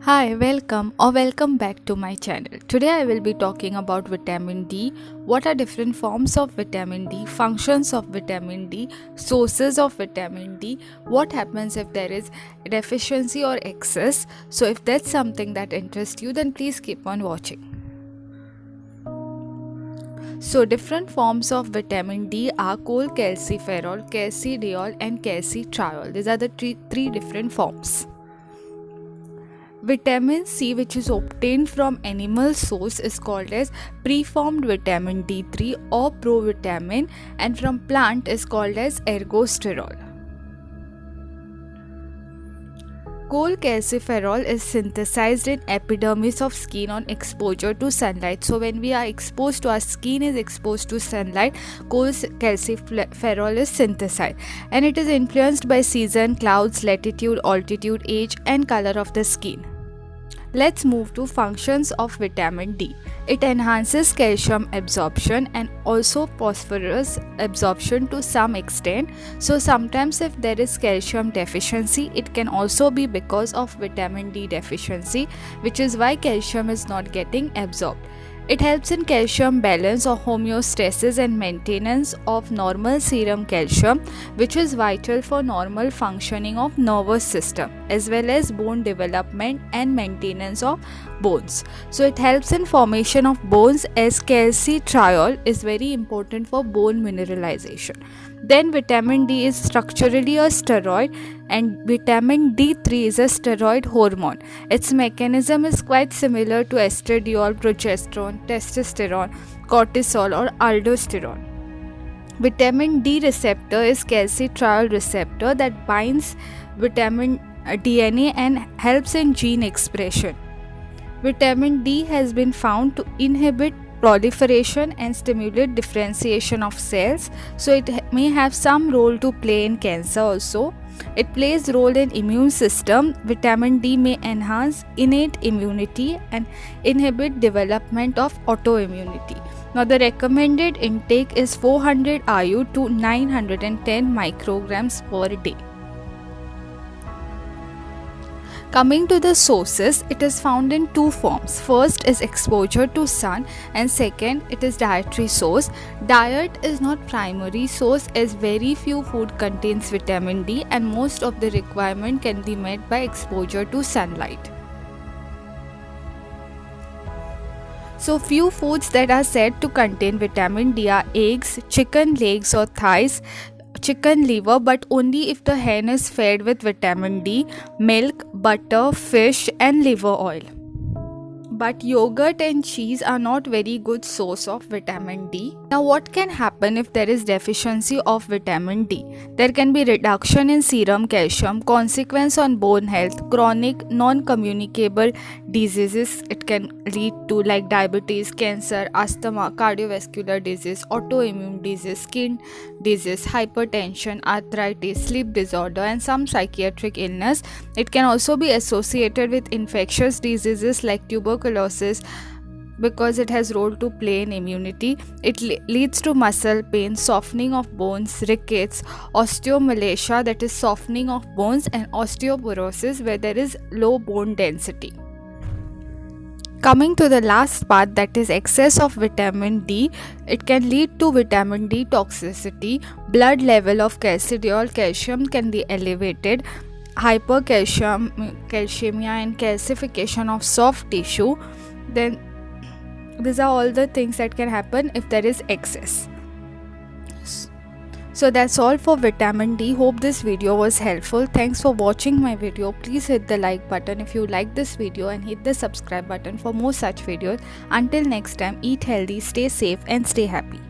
Hi, welcome back to my channel. Today I will be talking about vitamin D, what are different forms of vitamin D, functions of vitamin D, sources of vitamin D, what happens if there is deficiency or excess. So if that's something that interests you, then please keep on watching. So different forms of vitamin D are cholecalciferol, calcidiol and calcitriol. These are the three different forms. Vitamin C, which is obtained from animal source, is called as preformed vitamin D3 or provitamin, and from plant is called as ergosterol. Cholecalciferol is synthesized in epidermis of skin on exposure to sunlight. So when we are exposed to, our skin is exposed to sunlight, cholecalciferol is synthesized, and it is influenced by season, clouds, latitude, altitude, age and color of the skin. Let's move to functions of vitamin D. It enhances calcium absorption and also phosphorus absorption to some extent. So sometimes if there is calcium deficiency, it can also be because of vitamin D deficiency, which is why calcium is not getting absorbed. It helps in calcium balance or homeostasis and maintenance of normal serum calcium, which is vital for normal functioning of nervous system as well as bone development and maintenance of bones. So it helps in formation of bones, as calcitriol is very important for bone mineralization. Then vitamin D is structurally a steroid, and vitamin D3 is a steroid hormone. Its mechanism is quite similar to estradiol, progesterone, testosterone, cortisol or aldosterone. Vitamin D receptor is calcitriol receptor that binds vitamin DNA and helps in gene expression. Vitamin D has been found to inhibit proliferation and stimulate differentiation of cells, so it may have some role to play in cancer also. It plays role in immune system. Vitamin D may enhance innate immunity and inhibit development of autoimmunity. Now the recommended intake is 400 IU to 910 micrograms per day. Coming to the sources, it is found in two forms. First is exposure to sun, and second it is dietary source. Diet is not primary source, as very few food contains vitamin D and most of the requirement can be met by exposure to sunlight. So few foods that are said to contain vitamin D are eggs, chicken legs or thighs, chicken liver, but only if the hen is fed with vitamin D, milk, butter, fish and liver oil. But yogurt and cheese are not very good source of vitamin D. Now what can happen if there is deficiency of vitamin D? There can be reduction in serum calcium, consequence on bone health, chronic non-communicable diseases. It can lead to like diabetes, cancer, asthma, cardiovascular disease, autoimmune disease, skin disease, hypertension, arthritis, sleep disorder and some psychiatric illness. It can also be associated with infectious diseases like tuberculosis, because it has role to play in immunity. It leads to muscle pain, softening of bones, rickets, osteomalacia, that is softening of bones, and osteoporosis, where there is low bone density. Coming to the last part, that is excess of vitamin D, it can lead to vitamin D toxicity. Blood level of calcium can be elevated, hypercalcemia and calcification of soft tissue. Then these are all the things that can happen if there is excess. So that's all for vitamin D. Hope this video was helpful. Thanks for watching my video. Please hit the like button if you like this video and hit the subscribe button for more such videos. Until next time, eat healthy, stay safe and stay happy.